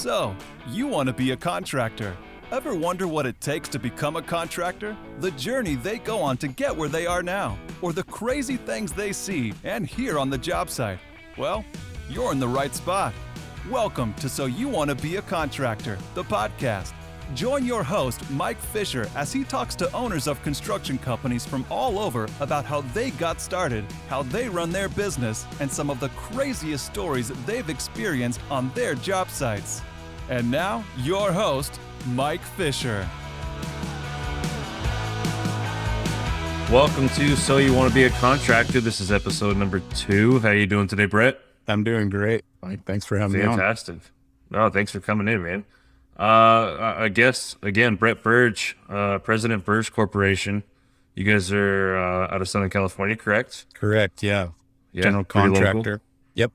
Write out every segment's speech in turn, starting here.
So, you want to be a contractor. Ever wonder what it takes to become a contractor? The journey they go on to get where they are now, or the crazy things they see and hear on the job site? Well, you're in the right spot. Welcome to So You Want to Be a Contractor, the podcast. Join your host, Mike Fisher, as he talks to owners of construction companies from all over about how they got started, how they run their business, and some of the craziest stories they've experienced on their job sites. And now, your host, Mike Fisher. Welcome to So You Want to Be a Contractor. This is episode number 2. How you doing today, Brett? I'm doing great, Mike. Thanks for having me on. Fantastic. No, thanks for coming in, man. I guess, again, Bret Burge, President Burge Corporation. You guys are out of Southern California, correct? Correct, yeah. Yeah, General contractor. Yep.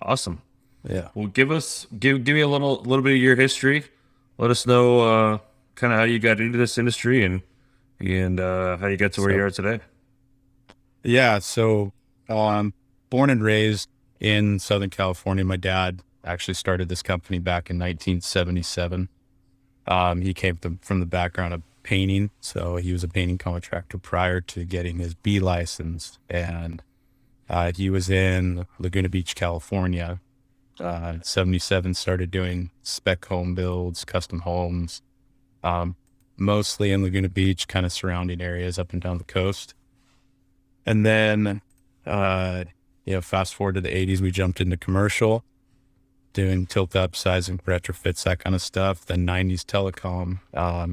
Awesome. Yeah. Well, give me a little bit of your history. Let us know kind of how you got into this industry and how you got to where you are today. Yeah, so born and raised in Southern California. My dad actually started this company back in 1977. He came from the background of painting, so he was a painting contractor prior to getting his B license, and he was in Laguna Beach, California. 77 started doing spec home builds, custom homes, mostly in Laguna Beach, kind of surrounding areas up and down the coast. And then, fast forward to the 80s, we jumped into commercial, doing tilt up, sizing, retrofits, that kind of stuff. Then 90s telecom.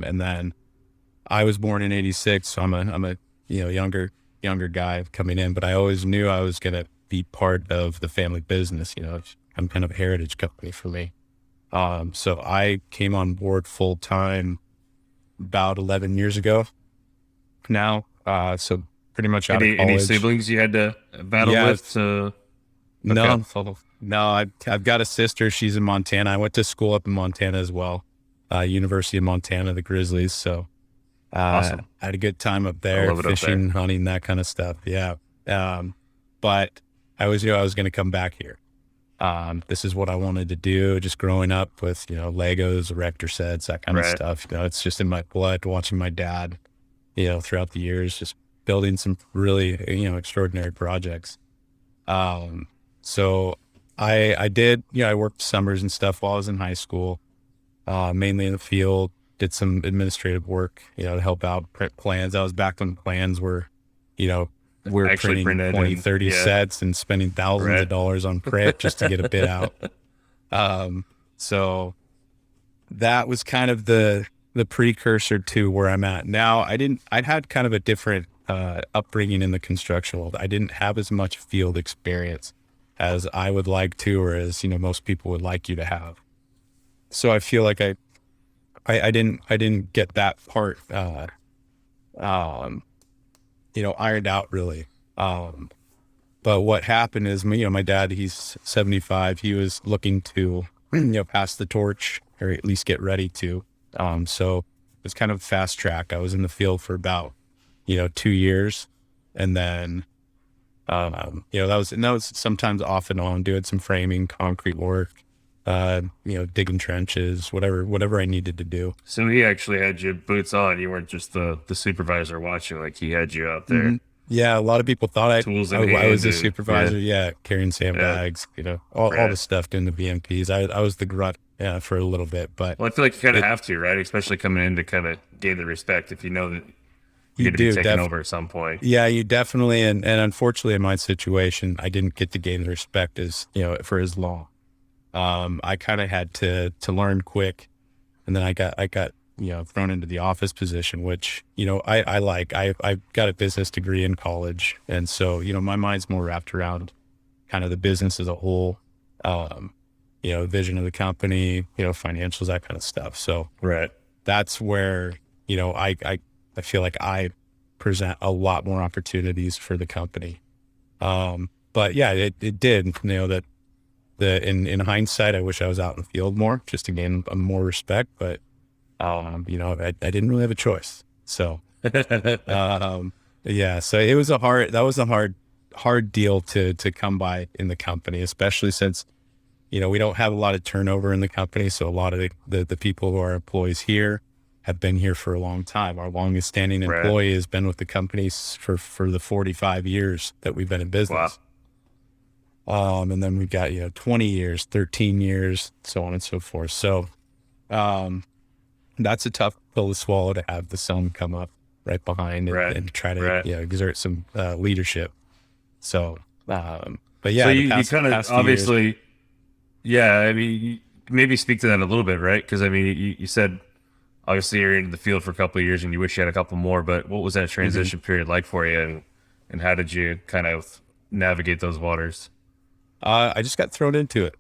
And then I was born in 86. So I'm a younger guy coming in, but I always knew I was going to be part of the family business. I'm kind of a heritage company for me. So I came on board full time about 11 years ago now. So pretty much out of college. Any siblings you had to battle with? No, I've got a sister. She's in Montana. I went to school up in Montana as well. University of Montana, the Grizzlies. So awesome. I had a good time up there, fishing, hunting, that kind of stuff. Yeah. But I always knew I was going to come back here. This is what I wanted to do, just growing up with, Legos, erector sets, that kind of stuff. It's just in my blood, watching my dad, throughout the years, just building some really, extraordinary projects. So I did, I worked summers and stuff while I was in high school, mainly in the field, did some administrative work, to help out print plans. I was back when plans were, we're printing 20, 30 sets and spending thousands of dollars on print just to get a bid out. So that was kind of the precursor to where I'm at now. I'd had kind of a different upbringing in the construction world. I didn't have as much field experience as I would like to, or as, most people would like you to have. So I feel like I didn't get that part, ironed out really. But what happened is, my dad, he's 75. He was looking to, pass the torch, or at least get ready to. So it was kind of fast track. I was in the field for about, 2 years. And then, that was sometimes off and on, doing some framing, concrete work, digging trenches, whatever I needed to do. So he actually had you boots on. You weren't just the supervisor watching, like he had you out there. Mm-hmm. Yeah, a lot of people thought I was a supervisor. Yeah, carrying sandbags, all the stuff, doing the BMPs. I was the grunt for a little bit, but I feel like you kind of have to, right? Especially coming in to kind of gain the respect if you know that you're going to be taken over at some point. Yeah, you definitely, and unfortunately in my situation, I didn't get to gain the respect for as long. I kind of had to learn quick, and then I got thrown into the office position, which, I like. I got a business degree in college. And so, my mind's more wrapped around kind of the business as a whole, vision of the company, financials, that kind of stuff. So that's where, I feel like I present a lot more opportunities for the company. But yeah, it did, that in hindsight, I wish I was out in the field more just to gain more respect, but I didn't really have a choice. So, yeah, so it was a hard deal to come by in the company, especially since, we don't have a lot of turnover in the company. So a lot of the people who are employees here have been here for a long time. Our longest standing Right. employee has been with the company for the 45 years that we've been in Wow. business. And then we've got, 20 years, 13 years, so on and so forth. So, that's a tough pill to swallow, to have the son come up right behind Right. and try to, Right. exert some, leadership. So, but So yeah, the you past, kind of past few years, obviously, yeah. I mean, maybe speak to that a little bit, right? Because I mean, you said obviously you're in the field for a couple of years and you wish you had a couple more, but what was that mhm. transition period like for you, and how did you kind of navigate those waters? I just got thrown into it.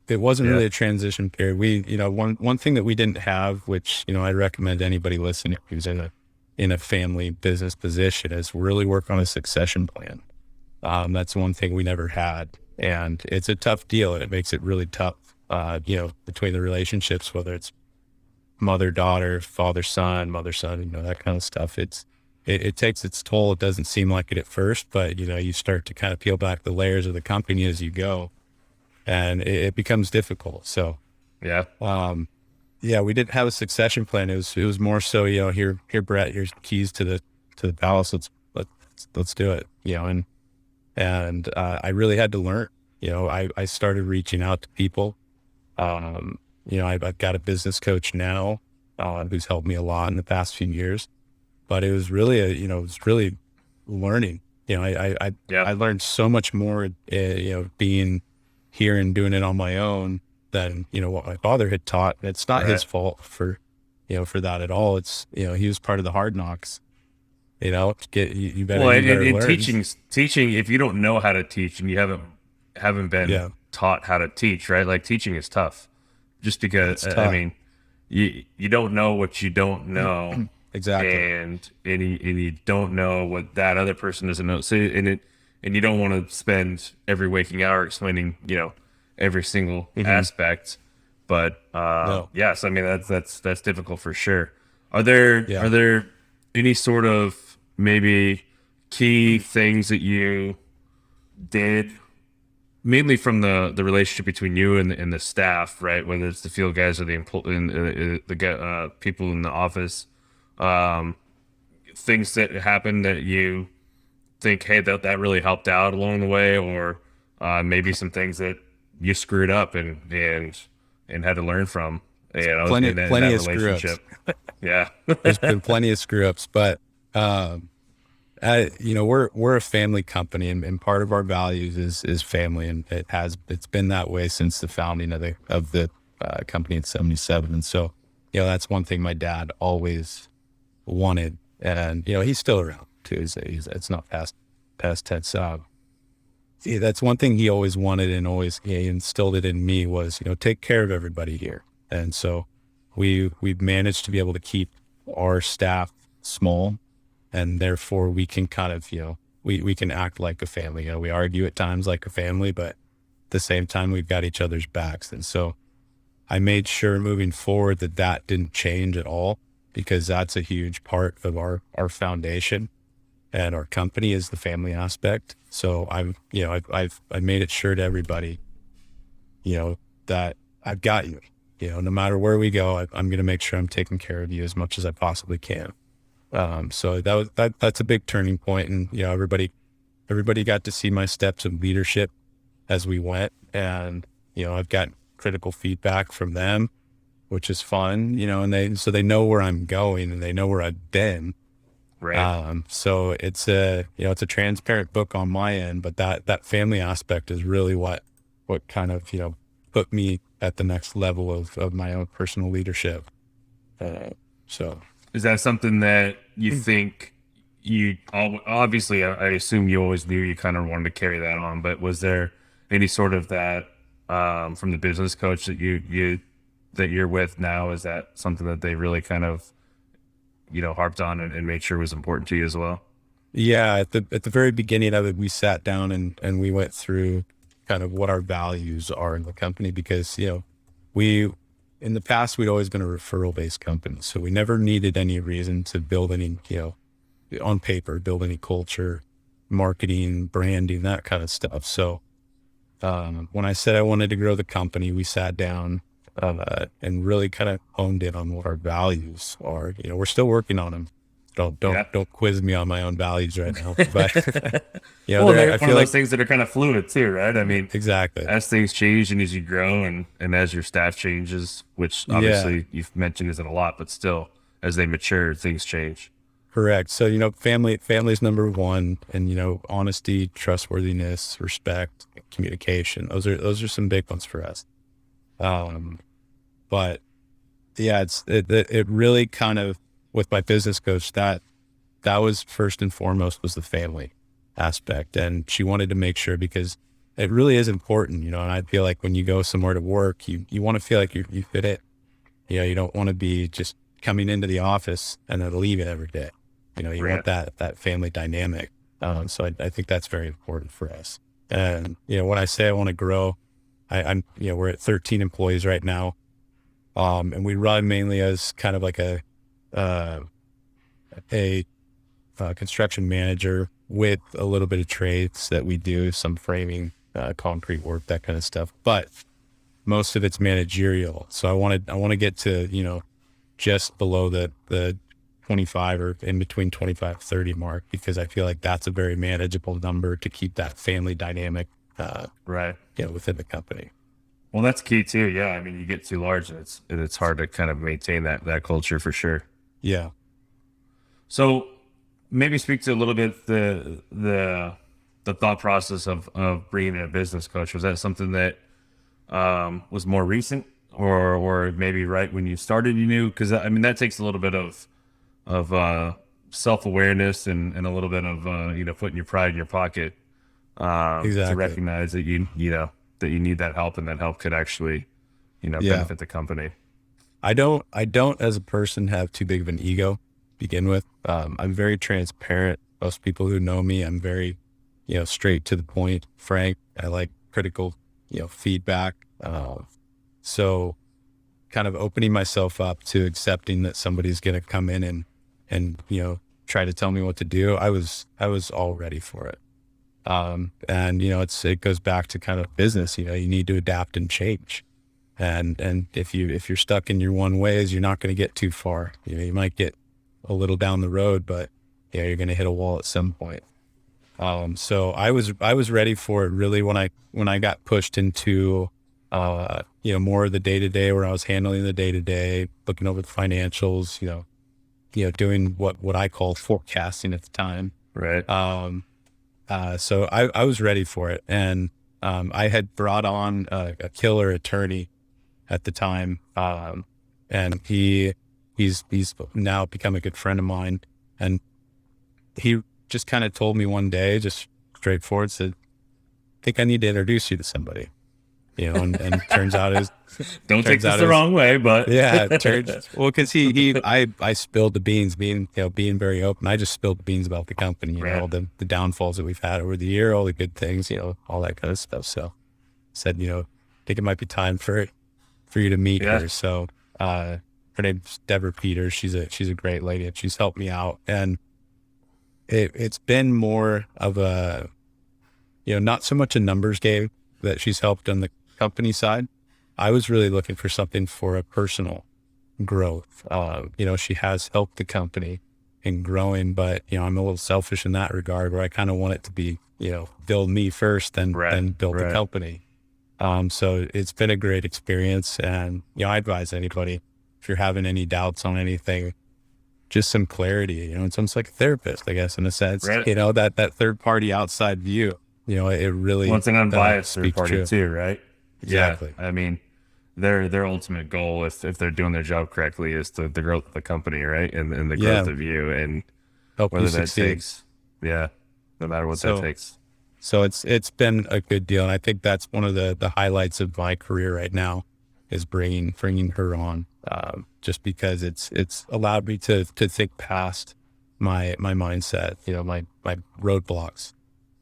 It wasn't Yeah. really a transition period. We, one thing that we didn't have, which, I'd recommend anybody listening who's in a family business position, is really work on a succession plan. That's one thing we never had. And it's a tough deal, and it makes it really tough, between the relationships, whether it's mother, daughter, father, son, mother, son, that kind of stuff. It takes its toll. It doesn't seem like it at first, but you start to kind of peel back the layers of the company as you go, and it becomes difficult. So, Yeah. yeah, we didn't have a succession plan. It was more so, here, Brett, here's the keys to the palace. Let's do it. And I really had to learn. I started reaching out to people. I've got a business coach now, who's helped me a lot in the past few years. But it was really learning. Yeah. I learned so much more, being here and doing it on my own than, what my father had taught. It's not his Right. fault for that at all. It's, he was part of the hard knocks, you better, Well, you and better learn. teaching. If you don't know how to teach and you haven't been Yeah, taught how to teach, right? Like teaching is tough, just because it's I tough. mean, you don't know what you don't know, Exactly. and you don't know what that other person doesn't know. So and you don't want to spend every waking hour explaining, every single Hmm. aspect. But No. yes, I mean that's difficult for sure. Are Yeah. there any sort of maybe key things that you did, mainly from the relationship between you and the staff, right? Whether it's the field guys or the people in the office, um, things that happened that you think, hey, that really helped out along the way, or maybe some things that you screwed up and had to learn from, Plenty, in plenty that of screw ups. relationship. Yeah. There's been plenty of screw ups, but, we're a family company, and part of our values is family, and it's been that way since the founding of the company in '77. And so, that's one thing my dad always wanted, and he's still around too. It's not past tense. Yeah, that's one thing he always wanted, and always, he instilled it in me, was, take care of everybody here. And so we've managed to be able to keep our staff small, and therefore we can kind of, we can act like a family. We argue at times like a family, but at the same time, we've got each other's backs. And so I made sure moving forward that didn't change at all, because that's a huge part of our foundation and our company, is the family aspect. So I made it sure to everybody, that I've got you. No matter where we go, I'm going to make sure I'm taking care of you as much as I possibly can. So that's a big turning point, and everybody got to see my steps of leadership as we went, and I've got critical feedback from them, which is fun. And they know where I'm going, and they know where I've been. Right. So it's a transparent book on my end, but that family aspect is really what kind of, put me at the next level of my own personal leadership. So Is that something that you think obviously, I assume you always knew you kind of wanted to carry that on, but was there any sort of that from the business coach that that you're with now? Is that something that they really kind of, harped on and made sure was important to you as well? yeah, at the very beginning of it, we sat down and we went through kind of what our values are in the company, because, we, in the past, we'd always been a referral based company. So we never needed any reason to build any, on paper, build any culture, marketing, branding, that kind of stuff. So, When I said I wanted to grow the company, we sat down and really kind of honed in on what our values are. You know, we're still working on them. Don't quiz me on my own values right now. But you know, Well, I they're one feel of like those things that are kind of fluid too, right? I mean, exactly. as things change and as you grow and as your staff changes, which obviously you've mentioned isn't a lot, but still, as they mature, things change. Correct. So, you know, family's number one, and, you know, honesty, trustworthiness, respect, communication. Those are some big ones for us. But yeah, it really kind of, with my business coach, that was first and foremost was the family aspect. And she wanted to make sure, because it really is important, you know, and I feel like when you go somewhere to work, you want to feel like you fit it. You know, you don't want to be just coming into the office and then leaving every day. You know, you want that family dynamic. So I think that's very important for us. And, you know, when I say I want to grow, I'm, you know, we're at 13 employees right now. And we run mainly as kind of like a construction manager with a little bit of trades that we do, some framing, concrete work, that kind of stuff. But most of it's managerial. So I want to get to, you know, just below the 25 or in between 25, 30 mark, because I feel like that's a very manageable number to keep that family dynamic, Right. you know, within the company. Well, that's key too. Yeah. I mean, you get too large and it's hard to kind of maintain that culture for sure. Yeah. So maybe speak to a little bit the thought process of bringing in a business coach. Was that something that was more recent, or maybe right when you started you knew? Because I mean, that takes a little bit of self-awareness and a little bit of you know, putting your pride in your pocket to recognize that you know that you need that help, and that help could actually, you know, benefit the company. I don't as a person have too big of an ego to begin with. I'm very transparent. Most people who know me, I'm very, you know, straight to the point, frank. I like critical, you know, feedback. So kind of opening myself up to accepting that somebody's going to come in and, you know, try to tell me what to do. I was all ready for it. And, you know, it goes back to kind of business, you know, you need to adapt and change. And if you're stuck in your one ways, you're not going to get too far. You know, you might get a little down the road, but yeah, you're going to hit a wall at some point. So I was ready for it really when I got pushed into, you know, more of the day to day, where I was handling the day to day, looking over the financials, you know, doing what I call forecasting at the time. Right. So I was ready for it. And, I had brought on a killer attorney at the time. And he's now become a good friend of mine. And he just kind of told me one day, just straightforward, said, I think I need to introduce you to somebody, you know, and turns out don't take this the wrong way, but yeah, well, cause I spilled the beans, being very open. I just spilled the beans about the company, you know, all the downfalls that we've had over the year, all the good things, you know, all that kind of stuff. So said, you know, I think it might be time for you to meet her. So, her name's Deborah Peters. She's a great lady, and she's helped me out. And it's been more of a, you know, not so much a numbers game that she's helped on the company side. I was really looking for something for a personal growth. You know, she has helped the company in growing, but, you know, I'm a little selfish in that regard, where I kind of want it to be, you know, build me first, then build the company. So it's been a great experience. And, you know, I advise anybody, if you're having any doubts on anything, just some clarity, you know, it's almost like a therapist, I guess, in a sense, you know, that third party outside view, you know, it really, it's an unbiased third party too, right? Exactly. Yeah. I mean, their ultimate goal, if they're doing their job correctly, is the growth of the company, right? And the growth of you, and help whether you that succeed. takes, no matter what that takes. So it's been a good deal. And I think that's one of the highlights of my career right now, is bringing her on, just because it's allowed me to think past my mindset, you know, my roadblocks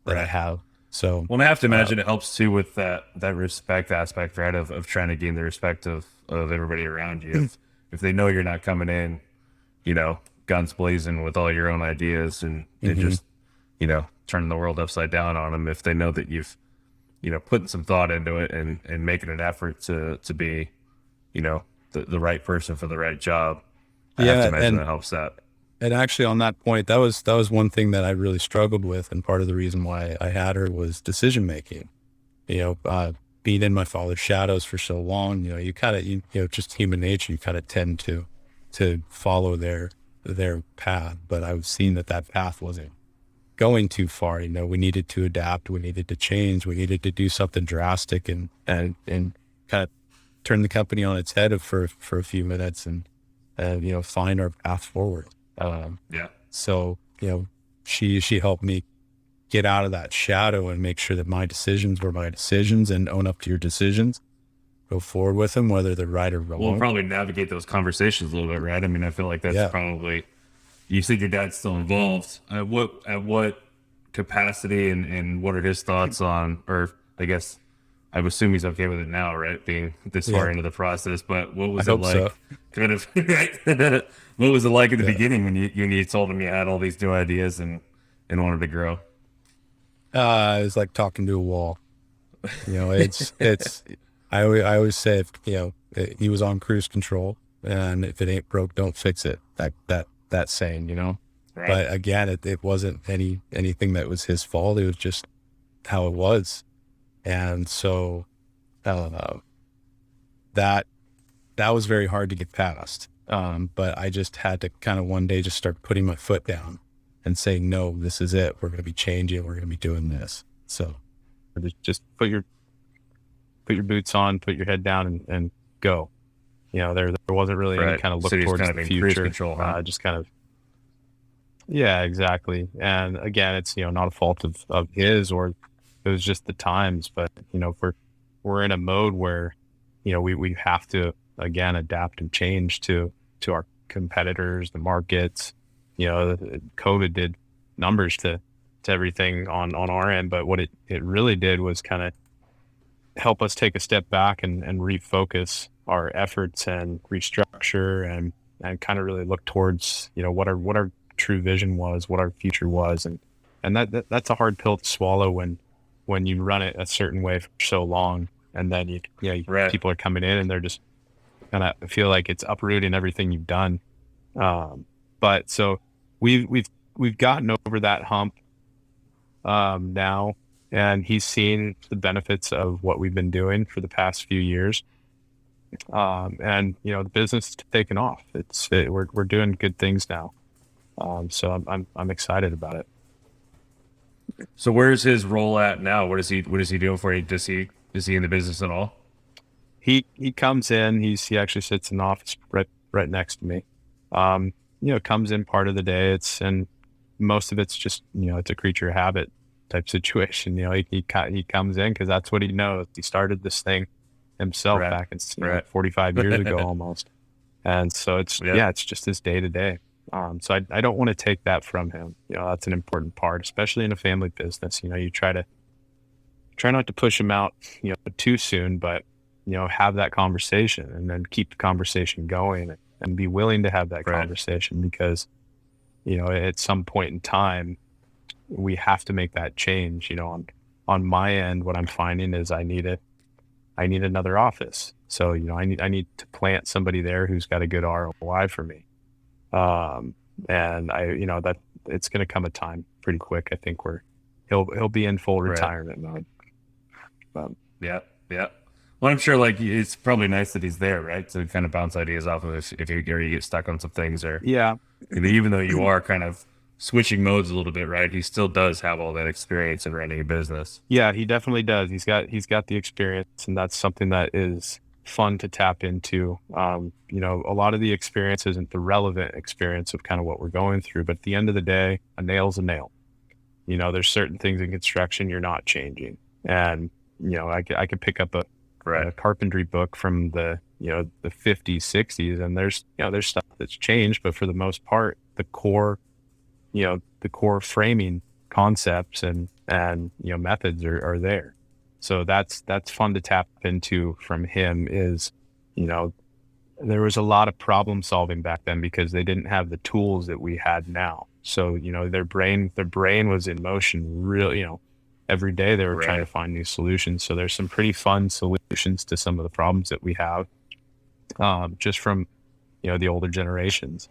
that I have. So, well, I have to imagine it helps too with that respect aspect, right? Of trying to gain the respect of everybody around you. If they know you're not coming in, you know, guns blazing with all your own ideas and just, you know, turning the world upside down on them. If they know that you've putting some thought into it and making an effort to be, the right person for the right job. I have to Yeah, imagine that helps that. and actually on that point, that was one thing that I really struggled with, and part of the reason why I had her was decision making. Being in my father's shadows for so long, you kind of, just human nature, you kind of tend to follow their path. But I was seeing that path wasn't going too far. We needed to adapt, we needed to change, we needed to do something drastic and kind of turn the company on its head for a few minutes and find our path forward. Yeah. So, she helped me get out of that shadow and make sure that my decisions were my decisions, and own up to your decisions, go forward with them, whether they're right or wrong. We'll probably navigate those conversations a little bit, right? I mean, I feel like that's probably, you said your dad's still involved. At what capacity and what are his thoughts on, or I guess I would assume he's okay with it now, right? Being this far into the process, but what was it like? So. Kind of, what was it like at the beginning when you told him you had all these new ideas and wanted to grow? It was like talking to a wall. It's I always say, he was on cruise control, and if it ain't broke, don't fix it. That saying, Right. But again, it wasn't anything that was his fault. It was just how it was. And so, that was very hard to get past. But I just had to kind of one day just start putting my foot down and saying, no, this is it. We're going to be changing. We're going to be doing this. So just put your boots on, put your head down and go. There wasn't really any kind of look towards kind of the in future. cruise control, huh? Just kind of, yeah, exactly. And again, it's, not a fault of his, or it was just the times, but we're in a mode where, we have to, again, adapt and change to our competitors, the markets. COVID did numbers to everything on our end, but what it really did was kind of help us take a step back and refocus our efforts and restructure and kind of really look towards, what our true vision was, what our future was. And that's a hard pill to swallow when you run it a certain way for so long. And then Right. people are coming in and they're just kind of feel like it's uprooting everything you've done. But so we've gotten over that hump now, and he's seen the benefits of what we've been doing for the past few years. And the business is taking off. We're doing good things now. So I'm excited about it. So where's his role at now? What is he doing for you? Is he in the business at all? He comes in. He actually sits in the office right next to me. Comes in part of the day. And most of it's just, it's a creature of habit type situation. He comes in because that's what he knows. He started this thing himself back in 45 years ago almost. And so it's just his day to day. So I don't want to take that from him. That's an important part, especially in a family business. You try not to push him out, too soon, but, have that conversation and then keep the conversation going and be willing to have that conversation because, at some point in time, we have to make that change. On my end, what I'm finding is I need another office. So, I need to plant somebody there who's got a good ROI for me. And that it's going to come a time pretty quick. I think he'll be in full retirement mode. Yeah. Well, I'm sure it's probably nice that he's there, right? To kind of bounce ideas off of if you get stuck on some things, or even though you are kind of switching modes a little bit, right? He still does have all that experience in running a business. Yeah, he definitely does. He's got the experience, and that's something that is fun to tap into. A lot of the experience isn't the relevant experience of kind of what we're going through, but at the end of the day, a nail's a nail. There's certain things in construction you're not changing. And, I could pick up a carpentry book from the 50s, 60s, and there's stuff that's changed, but for the most part, the core framing concepts and methods are there. So that's fun to tap into from him is, there was a lot of problem solving back then because they didn't have the tools that we had now. So, their brain was in motion, really, every day they were Right. trying to find new solutions. So there's some pretty fun solutions to some of the problems that we have, just from, the older generations.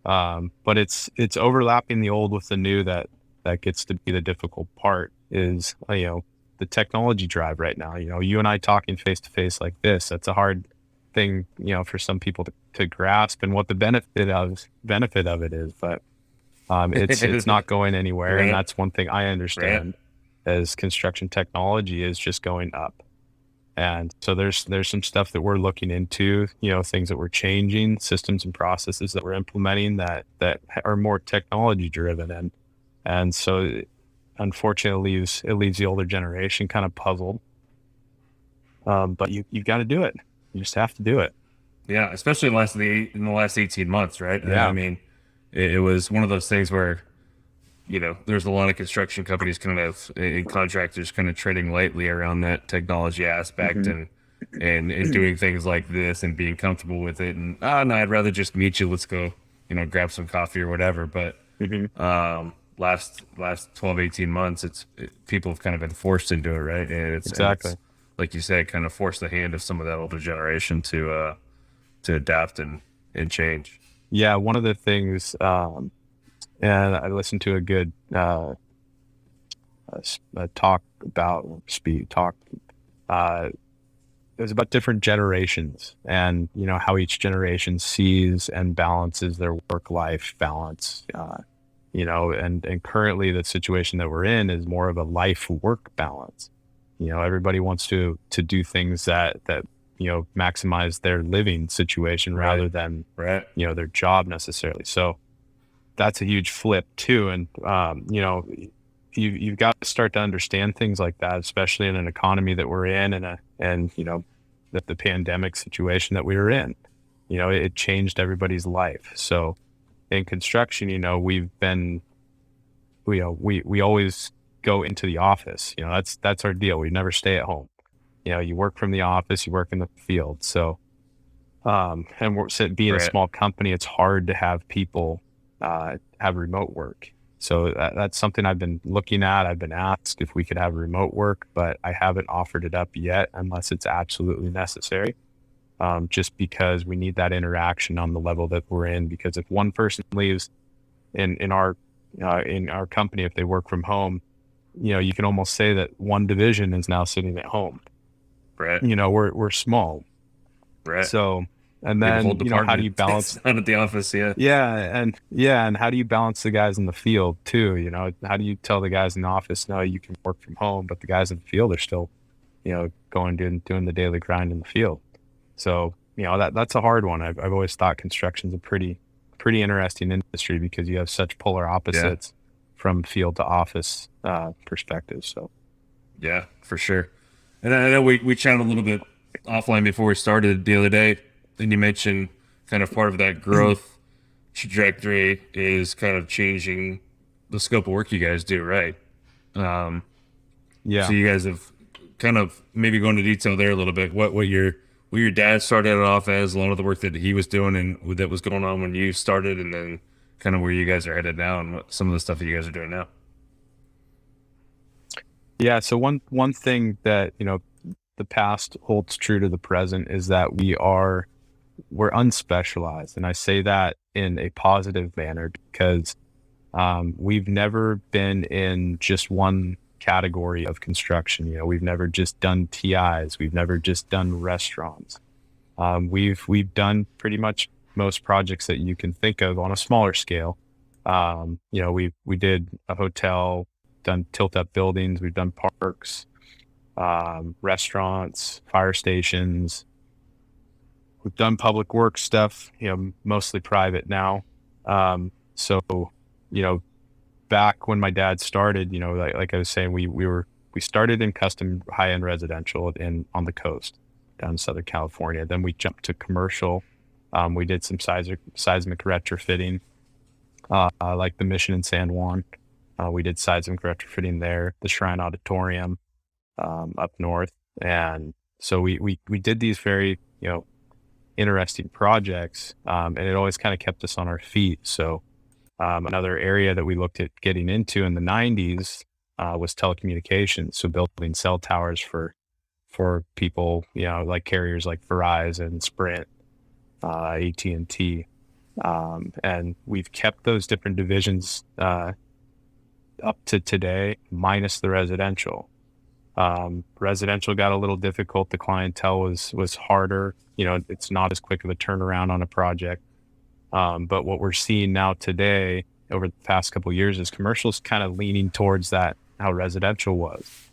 But it's overlapping the old with the new that gets to be the difficult part is, the technology drive right now. You and I talking face to face like this, that's a hard thing, for some people to grasp and what the benefit of it is. But it's not going anywhere. And Right. that's one thing I Right. understand as construction technology is just going up. And so there's some stuff that we're looking into, things that we're changing, systems and processes that we're implementing that are more technology driven. And so unfortunately it leaves the older generation kind of puzzled. But you've got to do it. You just have to do it. Yeah, especially in the last 18 months, right? Yeah. I mean, it was one of those things where, there's a lot of construction companies kind of and contractors kind of treading lightly around that technology aspect and doing things like this and being comfortable with it. And no, I'd rather just meet you. Let's go, grab some coffee or whatever. But last 12, 18 months, people have kind of been forced into it, right? And Exactly. it's, like you said, kind of forced the hand of some of that older generation to adapt and change. Yeah. One of the things, and I listened to a good talk it was about different generations and how each generation sees and balances their work-life balance. And currently the situation that we're in is more of a life-work balance. Everybody wants to do things that maximize their living situation rather than their job necessarily. So that's a huge flip too. And you've got to start to understand things like that, especially in an economy that we're in and the pandemic situation that we were in. It changed everybody's life. So in construction, we always go into the office. That's our deal. We never stay at home. You work from the office, you work in the field. So and being a small company, it's hard to have people have remote work. So that's something I've been looking at. I've been asked if we could have remote work, but I haven't offered it up yet unless it's absolutely necessary. Just because we need that interaction on the level that we're in. Because if one person leaves in our company, if they work from home, you can almost say that one division is now sitting at home. Right. We're small. Right. So, and then, how do you balance not at the office? Yeah. And how do you balance the guys in the field too? How do you tell the guys in the office, no, you can work from home, but the guys in the field are still, going doing the daily grind in the field. So, that's a hard one. I've always thought construction's a pretty interesting industry because you have such polar opposites from field to office perspective. So, yeah, for sure. And I know we chatted a little bit offline before we started the other day, and you mentioned kind of part of that growth trajectory is kind of changing the scope of work you guys do, right? So you guys have kind of maybe go into detail there a little bit. What your dad started off as, a lot of the work that he was doing and that was going on when you started, and then kind of where you guys are headed now and some of the stuff that you guys are doing now. Yeah. So one thing that, the past holds true to the present is that we're unspecialized. And I say that in a positive manner because we've never been in just one category of construction. We've never just done TIs. We've never just done restaurants. We've done pretty much most projects that you can think of on a smaller scale. We did a hotel, done tilt-up buildings, we've done parks, restaurants, fire stations. We've done public works stuff, mostly private now. So, back when my dad started, like I was saying, we started in custom high-end residential on the coast down in Southern California. Then we jumped to commercial. We did some seismic retrofitting, like the Mission in San Juan. We did seismic retrofitting there, the Shrine Auditorium up north. And so we did these very, interesting projects, and it always kind of kept us on our feet. So another area that we looked at getting into in the 90s was telecommunications. So building cell towers for people, like carriers like Verizon, Sprint, AT&T. And we've kept those different divisions up to today, minus the residential. Residential got a little difficult. The clientele was harder. It's not as quick of a turnaround on a project. But what we're seeing now today over the past couple of years is commercial's kind of leaning towards that, how residential was.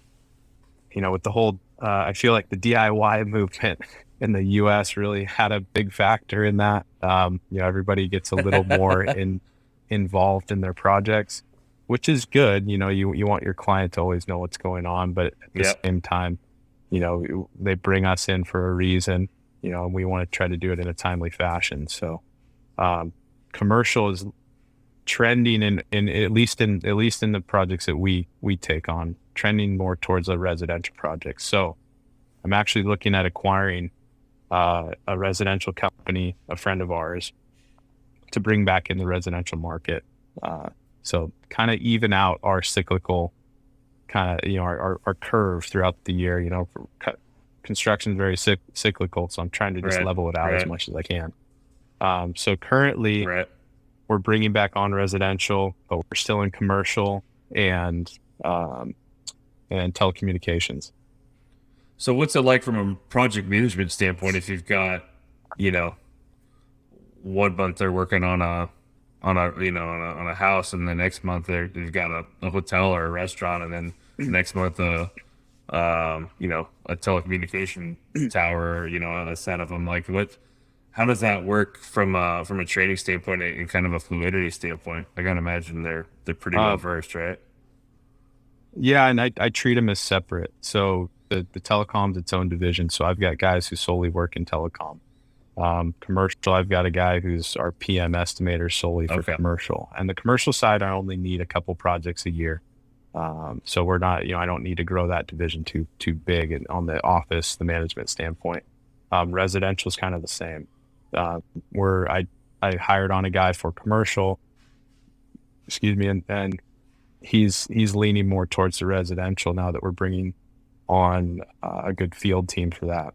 With the whole, I feel like the DIY movement in the US really had a big factor in that. Everybody gets a little more involved in their projects, which is good. You want your client to always know what's going on, but at the same time, they bring us in for a reason, and we want to try to do it in a timely fashion. So, commercial is trending in at least in the projects that we take on, trending more towards a residential project. So I'm actually looking at acquiring a residential company, a friend of ours, to bring back in the residential market. So kind of even out our cyclical kind of, our curve throughout the year. Construction is very cyclical. So I'm trying to just level it out as much as I can. So currently we're bringing back on residential, but we're still in commercial and telecommunications. So what's it like from a project management standpoint if you've got, 1 month they're working on a house, and the next month they've got a hotel or a restaurant, and then the next month a telecommunication tower, a set of them. Like how does that work from a training standpoint and kind of a fluidity standpoint? I gotta imagine they're pretty well versed, right? Yeah, and I treat them as separate. So the telecom's its own division. So I've got guys who solely work in telecom. Commercial, I've got a guy who's our PM estimator solely for commercial. And the commercial side, I only need a couple projects a year. So we're not, I don't need to grow that division too big on the office, the management standpoint. Residential is kind of the same. I hired on a guy for commercial, and he's leaning more towards the residential now that we're bringing on a good field team for that.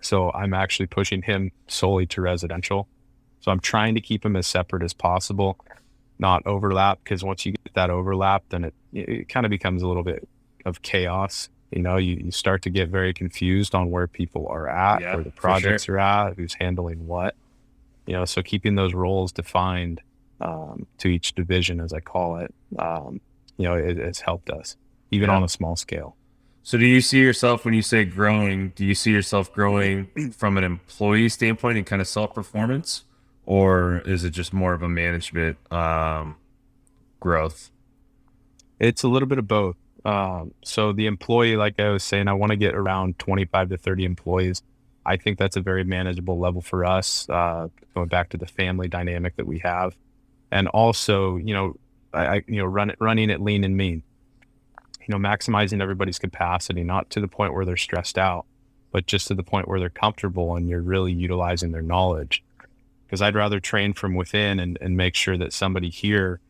So I'm actually pushing him solely to residential. So I'm trying to keep him as separate as possible, not overlap, because once you get that overlap, then it kind of becomes a little bit of chaos. You start to get very confused on where people are at, where the projects are at, who's handling what. So keeping those roles defined to each division, as I call it, it has helped us, even on a small scale. So do you see yourself, when you say growing, do you see yourself growing from an employee standpoint and kind of self-performance, or is it just more of a management growth? It's a little bit of both. So the employee, like I was saying, I want to get around 25 to 30 employees. I think that's a very manageable level for us, going back to the family dynamic that we have. And also, running it lean and mean. Maximizing everybody's capacity, not to the point where they're stressed out, but just to the point where they're comfortable and you're really utilizing their knowledge. Because I'd rather train from within and make sure that somebody here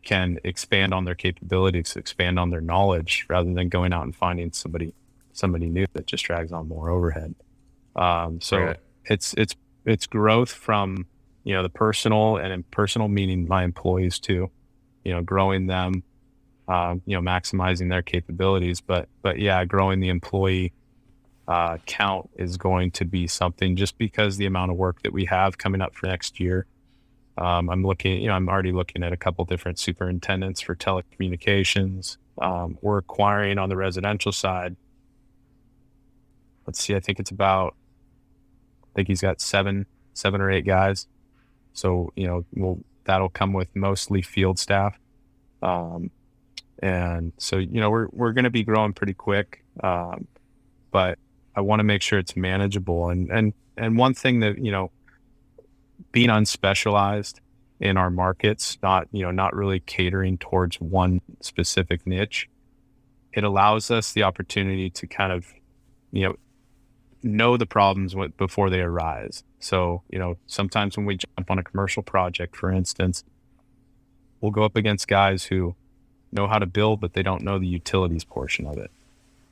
can expand on their capabilities, expand on their knowledge, rather than going out and finding somebody new that just drags on more overhead. It's growth from, the personal, and in personal meaning my employees too, growing them, maximizing their capabilities, but growing the employee count is going to be something, just because the amount of work that we have coming up for next year. I'm already looking at a couple different superintendents for telecommunications. We're acquiring on the residential side. Let's see, I think he's got seven or eight guys. So, that'll come with mostly field staff. And so, we're going to be growing pretty quick. But I want to make sure it's manageable. And one thing that, being unspecialized in our markets, not really catering towards one specific niche, it allows us the opportunity to kind of, know the problems before they arise. So, sometimes when we jump on a commercial project, for instance, we'll go up against guys who know how to build, but they don't know the utilities portion of it.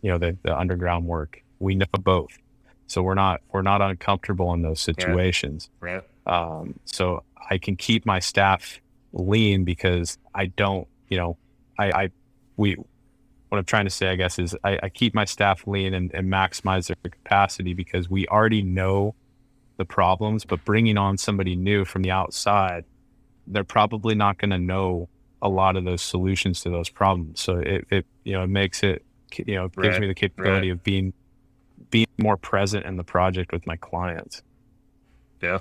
The underground work. We know both. So we're not uncomfortable in those situations. Right. So I can keep my staff lean because I don't, what I'm trying to say, I guess, is I keep my staff lean and maximize their capacity because we already know the problems, but bringing on somebody new from the outside, they're probably not going to know a lot of those solutions to those problems. So it makes it, gives me the capability of being more present in the project with my clients. Yeah.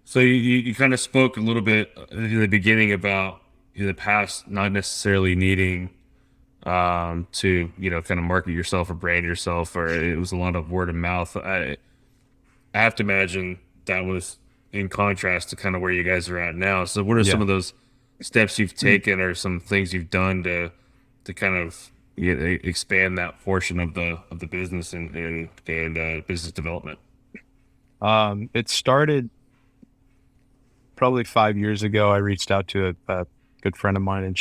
So you kind of spoke a little bit in the beginning about in the past not necessarily needing to kind of market yourself or brand yourself, or it was a lot of word of mouth. I have to imagine that was in contrast to kind of where you guys are at now. So what are some of those steps you've taken or some things you've done to kind of expand that portion of the business and business development? It started probably 5 years ago. I reached out to a good friend of mine, and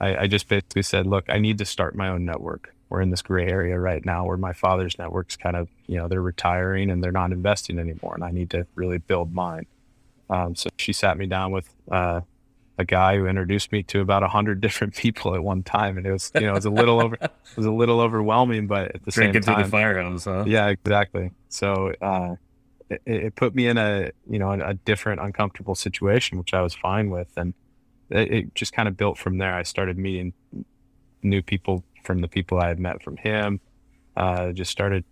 I just basically said, look, I need to start my own network. We're in this gray area right now where my father's network's kind of, they're retiring and they're not investing anymore, and I need to really build mine. So she sat me down with a guy who introduced me to about 100 different people at one time, and it was a little overwhelming, but at the same time, drinking to the fire hose, huh? Yeah, exactly. So it put me in a different uncomfortable situation, which I was fine with, and it just kind of built from there. I started meeting new people from the people I had met from him. Just started,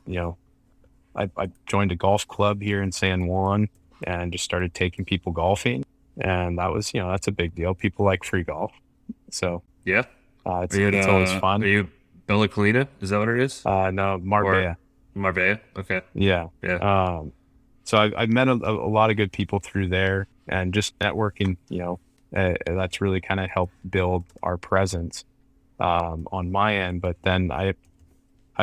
I joined a golf club here in San Juan and just started taking people golfing. And that was, that's a big deal. People like free golf. So yeah, it's always fun. Are you Bella Colina? Is that what it is? No, Marbella. Marbella. Okay. Yeah. Yeah. So I've met a lot of good people through there, and just networking, that's really kind of helped build our presence on my end. But then I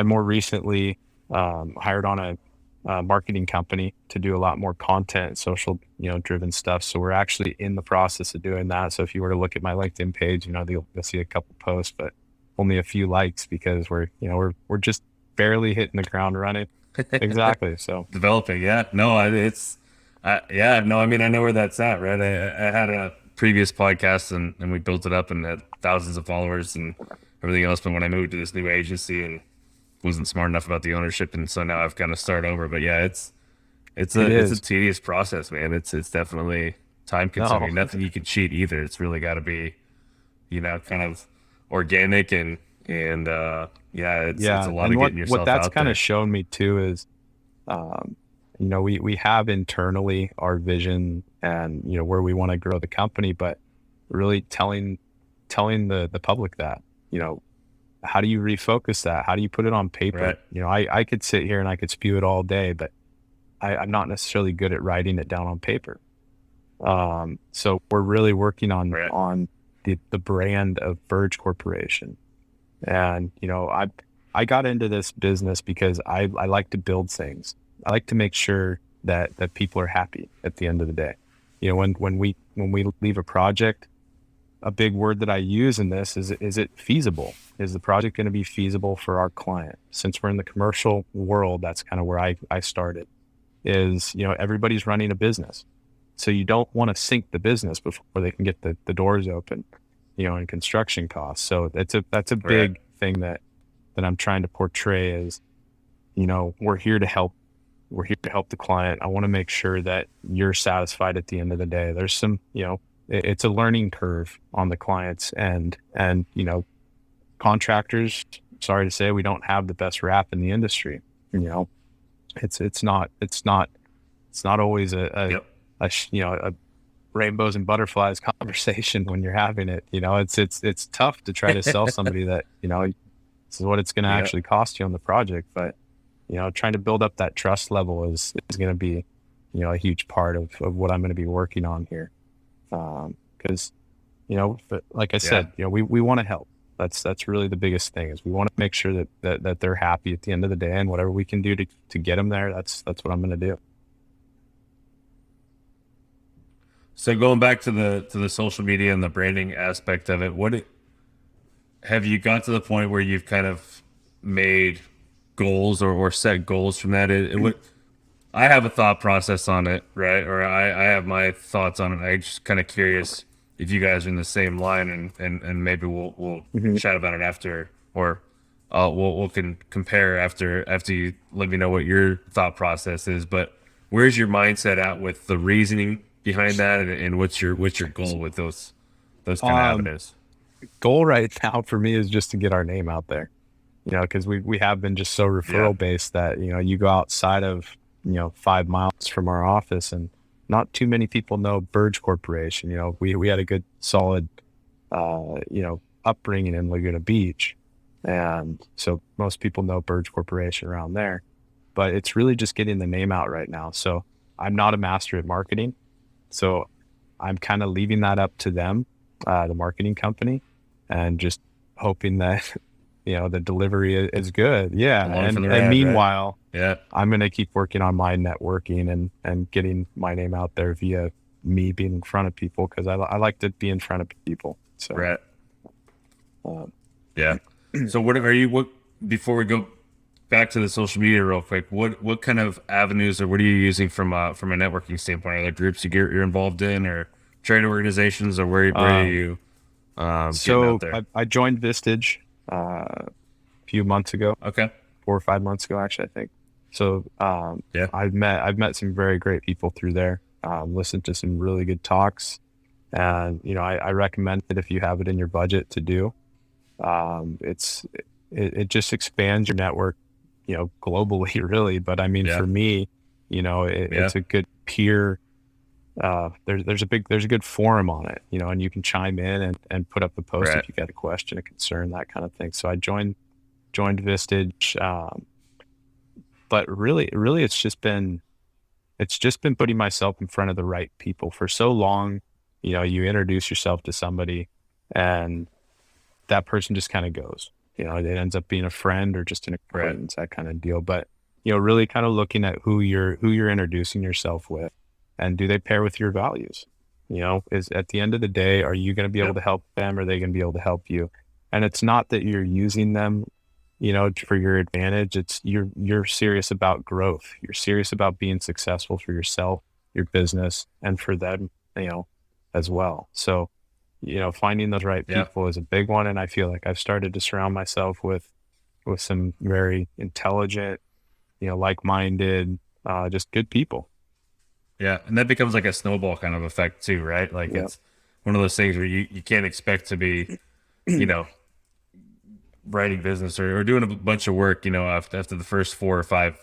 more recently hired on a marketing company to do a lot more content, social, driven stuff. So we're actually in the process of doing that. So if you were to look at my LinkedIn page, you'll see a couple posts, but only a few likes because we're just barely hitting the ground running. Exactly. So developing. Yeah. No, I mean, I know where that's at, right? I had a previous podcast and we built it up and had thousands of followers and everything else. But when I moved to this new agency and wasn't smart enough about the ownership, and so now I've kind of started over. But yeah, it's a tedious process, man. It's definitely time consuming. No. Nothing you can cheat either. It's really got to be, kind of organic and it's a lot of getting yourself out there. What that's kind of shown me too is, we have internally our vision and where we want to grow the company, but really telling the public that, how do you refocus that? How do you put it on paper? Right. I could sit here and I could spew it all day, but I'm not necessarily good at writing it down on paper. So we're really working on the brand of Burge Corporation. And, I got into this business because I like to build things. I like to make sure that people are happy at the end of the day. When we leave a project, a big word that I use in this is it feasible? Is the project going to be feasible for our client? Since we're in the commercial world, that's kind of where I started. Is, everybody's running a business. So you don't want to sink the business before they can get the doors open, and construction costs. So that's a big thing that I'm trying to portray is, we're here to help. We're here to help the client. I want to make sure that you're satisfied at the end of the day. There's some, it's a learning curve on the clients and contractors, sorry to say, we don't have the best rap in the industry. It's not always a rainbows and butterflies conversation when you're having it. It's tough to try to sell somebody that, this is what it's going to actually cost you on the project. But, trying to build up that trust level is going to be, a huge part of what I'm going to be working on here. Because, like I said, we want to help. That's really the biggest thing is we want to make sure that they're happy at the end of the day, and whatever we can do to get them there, that's what I'm going to do. So going back to the social media and the branding aspect of it, have you got to the point where you've kind of made goals or set goals from that? I have a thought process on it, right? Or I have my thoughts on it. I'm just kind of curious if you guys are in the same line, and maybe we'll Mhm. chat about it after, or we'll can compare after you let me know what your thought process is. But where's your mindset at with the reasoning behind that, and what's your goal with those kind of Um, avenues? Goal right now for me is just to get our name out there, because we have been just so Yeah, referral based that, you go outside of, 5 miles from our office and not too many people know Burge Corporation. We had a good solid, upbringing in Laguna Beach. And so most people know Burge Corporation around there, but it's really just getting the name out right now. So I'm not a master at marketing. So I'm kind of leaving that up to them, the marketing company, and just hoping that, the delivery is good. Yeah. along for And, the and ride, right? meanwhile, Yeah, I'm going to keep working on my networking and getting my name out there via me being in front of people. Cause I like to be in front of people. So, right. um, Yeah. So what are you, what, before we go back to the social media real quick, what kind of avenues or what are you using from a networking standpoint? Are there groups you're involved in, or trade organizations, or where are um, you getting out so there? I joined Vistage, a few months ago, Okay. 4 or 5 months ago, actually, I think. So, Yeah. I've met some very great people through there, listened to some really good talks. And, I recommend it if you have it in your budget to do. It just expands your network, globally, really. But I mean, Yeah. for me, Yeah. it's a good peer. There's a good forum on it, and you can chime in and put up a post Right. if you got a question, a concern, that kind of thing. So I joined Vistage, but really, it's just been putting myself in front of the right people for so long. You introduce yourself to somebody, and that person just kind of goes. It ends up being a friend or just an Right. acquaintance, that kind of deal. But really kind of looking at who you're introducing yourself with, and do they pair with your values? Is at the end of the day, are you going to be able Yep. to help them? Or are they going to be able to help you? And it's not that you're using them, for your advantage. It's you're serious about growth. You're serious about being successful for yourself, your business, and for them, as well. So, finding those right Yeah. people is a big one. And I feel like I've started to surround myself with some very intelligent, like-minded, just good people. Yeah. And that becomes like a snowball kind of effect too, right? Like Yeah. it's one of those things where you can't expect to be, you know, writing business or doing a bunch of work, after the first four or five,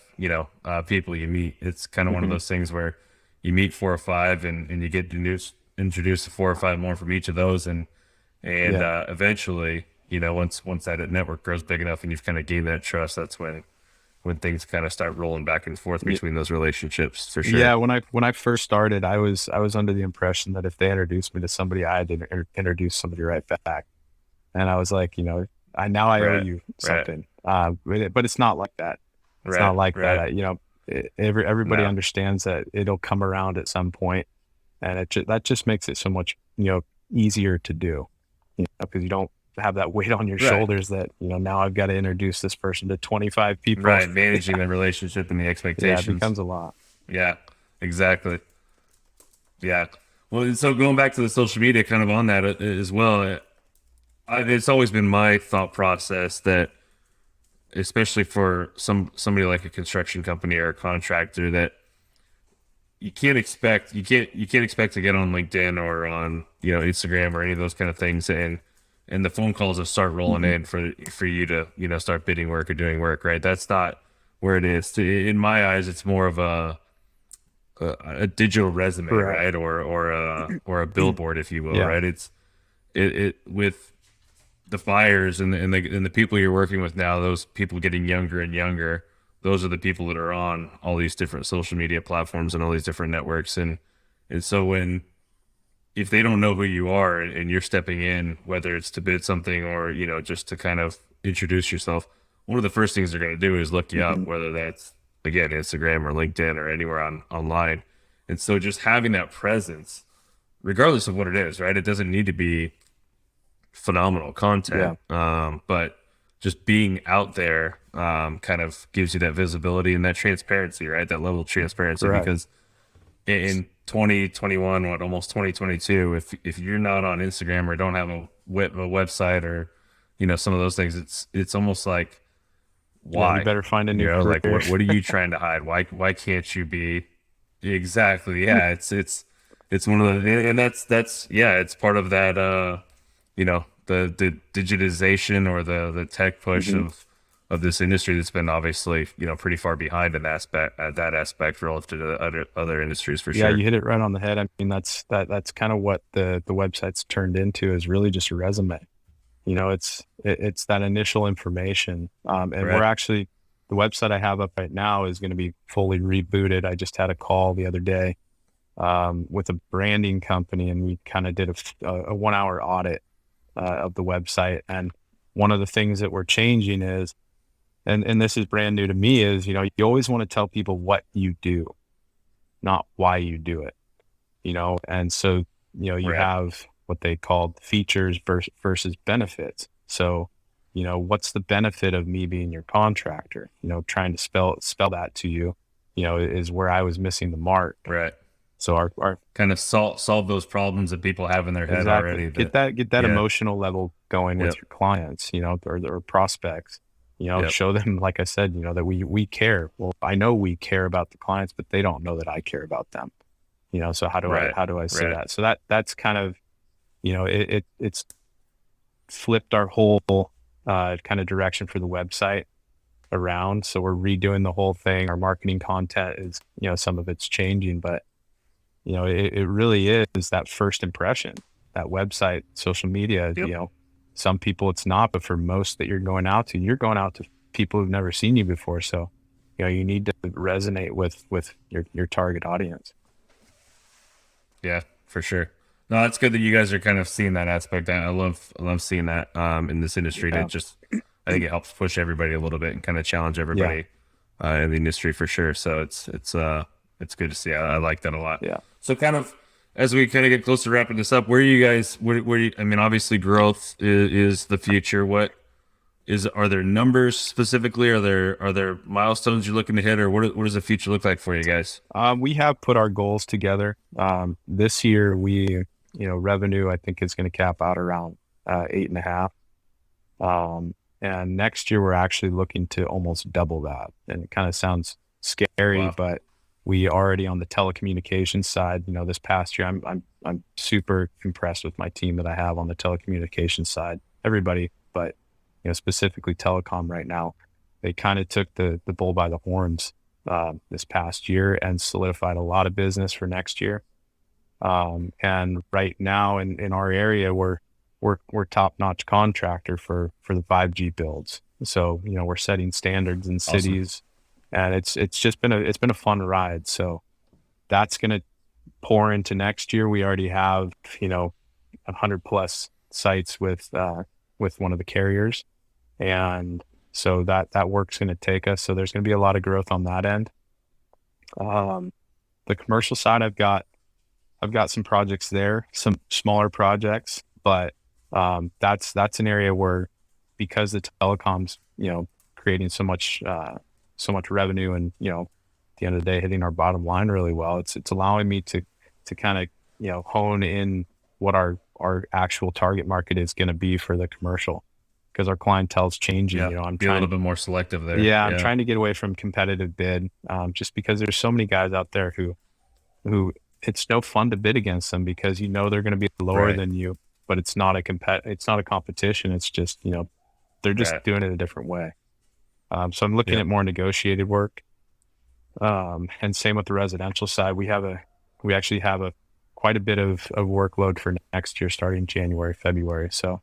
people you meet. It's kind of one of Mhm. those things where you meet four or five, and you get introduced to four or five more from each of those. And Yeah. eventually, once that network grows big enough and you've kind of gained that trust, that's when things kind of start rolling back and forth Y- between those relationships for sure. Yeah. When I first started, I was under the impression that if they introduced me to somebody, I had to introduce somebody right back. And I was like, I owe Right. you Right. something. But it's not like that. It's not Right. like that. Right. Everybody No. understands that it'll come around at some point, and that just makes it so much, easier to do, because you don't have that weight on your Right. shoulders that, now I've got to introduce this person to 25 people. Right. Managing the relationship and the Yeah, it expectations. becomes a lot. Yeah. Exactly. Yeah. Well, and so going back to the social media, kind of on that as well, it's always been my thought process that, especially for somebody like a construction company or a contractor, that you can't expect to get on LinkedIn or on Instagram or any of those kind of things, and the phone calls will start rolling Mhm. in for you to start bidding work or doing work, right? That's not where it is. In my eyes, it's more of a digital resume, Correct. right? Or a billboard, if you will, Yeah. right? It with the buyers and the people you're working with now, those people getting younger and younger, those are the people that are on all these different social media platforms and all these different networks. And so if they don't know who you are, and you're stepping in, whether it's to bid something or just to kind of introduce yourself, one of the first things they're going to do is look you up, Mhm. whether that's again Instagram or LinkedIn or anywhere online. And so just having that presence, regardless of what it is, right? It doesn't need to be phenomenal content. But just being out there kind of gives you that visibility and that transparency, right? That level of transparency. Correct. Because in 2021, almost 2022, if you're not on Instagram or don't have a website or, you know, some of those things, it's almost like, why? You better find a new career. Like, what are you trying to hide? Why can't you be? Exactly. Yeah. It's one of the, and that's it's part of that, you know, the digitization or the tech push of this industry that's been obviously, you know, pretty far behind in that aspect relative to other industries for sure. Yeah, you hit it right on the head. I mean, that's kind of what the website's turned into, is really just a resume. You know, it's that initial information. And we're actually, the website I have up right now is going to be fully rebooted. I just had a call the other day with a branding company, and we kind of did a 1 hour audit of the website. And one of the things that we're changing is, and this is brand new to me, is, you know, you always want to tell people what you do, not why you do it, you know? And so, you know, you have what they call features versus benefits. So, you know, what's the benefit of me being your contractor? You know, trying to spell that to you, you know, is where I was missing the mark. Right. So our kind of solve those problems that people have in their head already. Get that emotional level going with your clients, you know, or prospects, you know, show them, like I said, you know, that we care. Well, I know we care about the clients, but they don't know that I care about them, you know, so how do I say that? So that's kind of, you know, it's flipped our whole kind of direction for the website around. So we're redoing the whole thing. Our marketing content is, you know, some of it's changing, but, you know, it really is that first impression, that website, social media, you know, some people it's not, but for most that you're going out to people who've never seen you before. So, you know, you need to resonate with your target audience. Yeah, for sure. No, it's good that you guys are kind of seeing that aspect. I love seeing that in this industry. To just, I think it helps push everybody a little bit and kind of challenge everybody in the industry for sure. So it's good to see. I like that a lot. Yeah. So kind of as we kind of get close to wrapping this up, where are you guys? I mean, obviously growth is the future. Are there numbers specifically? Are there milestones you're looking to hit, or what does the future look like for you guys? We have put our goals together. This year revenue, I think, is going to cap out around 8.5. And next year we're actually looking to almost double that. And it kind of sounds scary, but we already on the telecommunications side, you know, this past year, I'm super impressed with my team that I have on the telecommunications side, everybody, but, you know, specifically telecom right now, they kind of took the bull by the horns, this past year and solidified a lot of business for next year. And right now in our area, we're top-notch contractor for the 5G builds. So, you know, we're setting standards in cities, and it's been a fun ride. So that's going to pour into next year. We already have, you know, 100+ sites with one of the carriers. And so that work's going to take us. So there's going to be a lot of growth on that end. The commercial side, I've got some projects there, some smaller projects, but that's an area where, because the telecom's, you know, creating so much revenue and, you know, at the end of the day, hitting our bottom line really well, it's allowing me to kind of, you know, hone in what our actual target market is going to be for the commercial, because our clientele's changing. You know, I'm be a little bit more selective there. I'm trying to get away from competitive bid, just because there's so many guys out there who it's no fun to bid against them, because you know they're going to be lower than you, but it's not a competition. It's just, you know, they're just doing it a different way. So I'm looking at more negotiated work. And same with the residential side. We actually have quite a bit of workload for next year, starting January, February. So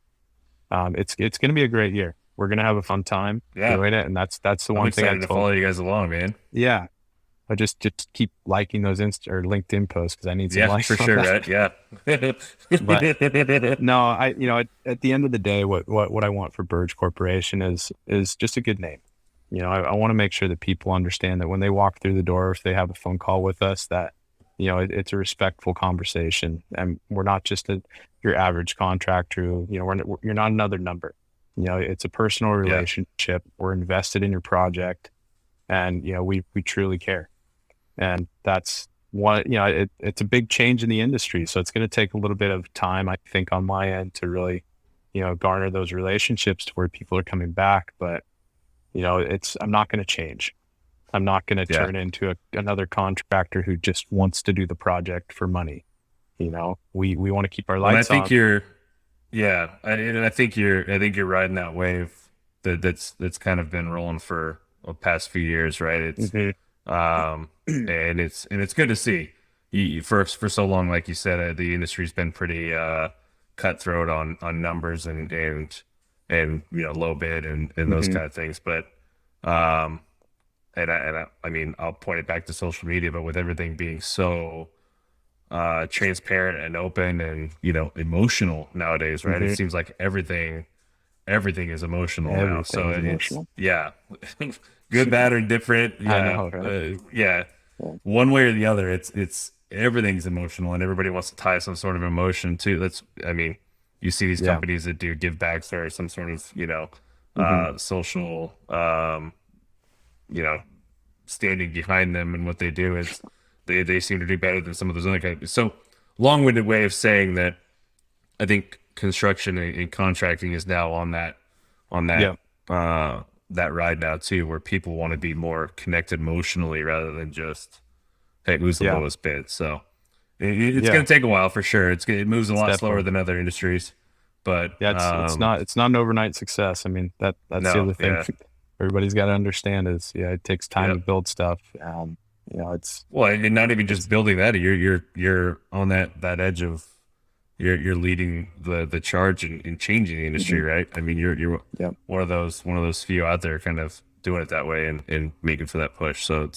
it's going to be a great year. We're going to have a fun time doing it. And that's the one thing to follow you guys along, man. Yeah. I just keep liking those or LinkedIn posts, because I need some likes for sure, right? Yeah. But no, at the end of the day, what I want for Burge Corporation is just a good name. You know, I want to make sure that people understand that when they walk through the door, if they have a phone call with us, that, it's a respectful conversation, and we're not just your average contractor who, you're not another number. It's a personal relationship. We're invested in your project, and, we truly care. And that's one, it's a big change in the industry. So it's going to take a little bit of time, I think, on my end to really, garner those relationships to where people are coming back. But, I'm not going to change. I'm not going to turn into another contractor who just wants to do the project for money. We want to keep our lights on. I think you're riding that wave that's kind of been rolling for the past few years, right? It's and it's good to see. For so long, like you said, the industry's been pretty cutthroat on numbers and low bid and those kind of things. But I mean, I'll point it back to social media, but with everything being so transparent and open and emotional nowadays, right? It seems like everything is emotional now. So emotional. It's good, bad, or different. Yeah, I know, right? One way or the other, it's everything's emotional, and everybody wants to tie some sort of emotion to. You see these companies that do give backs or some sort of social standing behind them, and what they do is they seem to do better than some of those other companies. So long-winded way of saying that I think construction and contracting is now on that that ride now too, where people want to be more connected emotionally rather than just, hey, who's the lowest bid. So it's going to take a while for sure. It moves a lot slower than other industries, but it's not an overnight success. I mean, that's the other thing. Everybody's got to understand is, it takes time to build stuff. It's and not even just building that. You're on that edge of you're leading the charge in changing the industry, right? I mean, you're one of those few out there kind of doing it that way and making for that push. So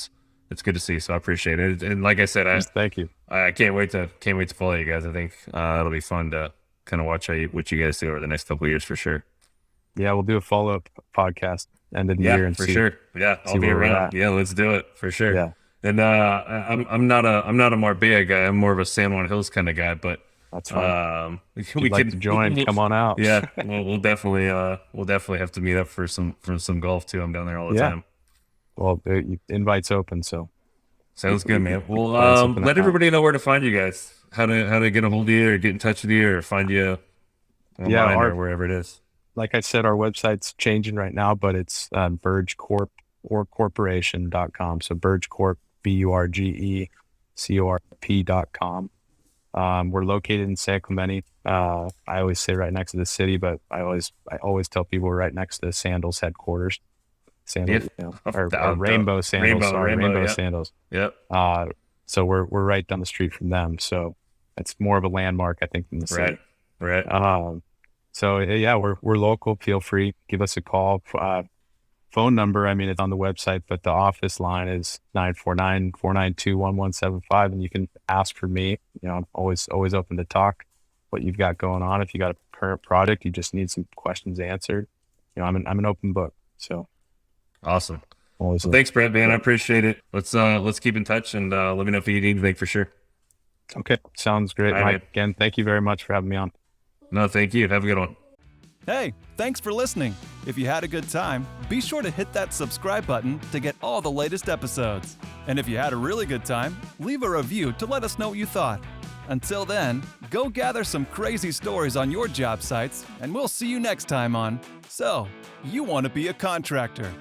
it's good to see. So I appreciate it. And like I said, thank you. I can't wait to follow you guys. I think it'll be fun to kind of watch what you guys do over the next couple of years for sure. Yeah, we'll do a follow-up podcast end of the year and for sure. Yeah, I'll be around. Yeah, let's do it for sure. Yeah. And I'm not a Marbella guy. I'm more of a San Juan Hills kind of guy, but that's fine. We like to join. Come on out. Yeah, we'll definitely have to meet up for some golf too. I'm down there all the time. Well, the invite's open, so sounds good, man. Well, let everybody know where to find you guys. How to get a hold of you or get in touch with you or find you online or wherever it is. Like I said, our website's changing right now, but it's Burge Corp or corporation.com. So Burge Corp, BurgeCorp.com. We're located in San Clemente. I always say right next to the city, but I always tell people we're right next to Sandals headquarters. Sandals, or Rainbow Sandals. Rainbow Sandals. Yep. So we're right down the street from them. So it's more of a landmark, I think, than the city. Right. So yeah, we're local. Feel free, give us a call. Phone number, I mean, it's on the website, but the office line is 949-492-1175, and you can ask for me. I'm always open to talk what you've got going on. If you got a current product, you just need some questions answered. I'm an open book. So awesome. Well, thanks, Bret, man. I appreciate it. Let's keep in touch and let me know if you need anything for sure. Okay, sounds great, Mike. Man. Again, thank you very much for having me on. No, thank you. Have a good one. Hey, thanks for listening. If you had a good time, be sure to hit that subscribe button to get all the latest episodes. And if you had a really good time, leave a review to let us know what you thought. Until then, go gather some crazy stories on your job sites, and we'll see you next time on So, You Want to Be a Contractor.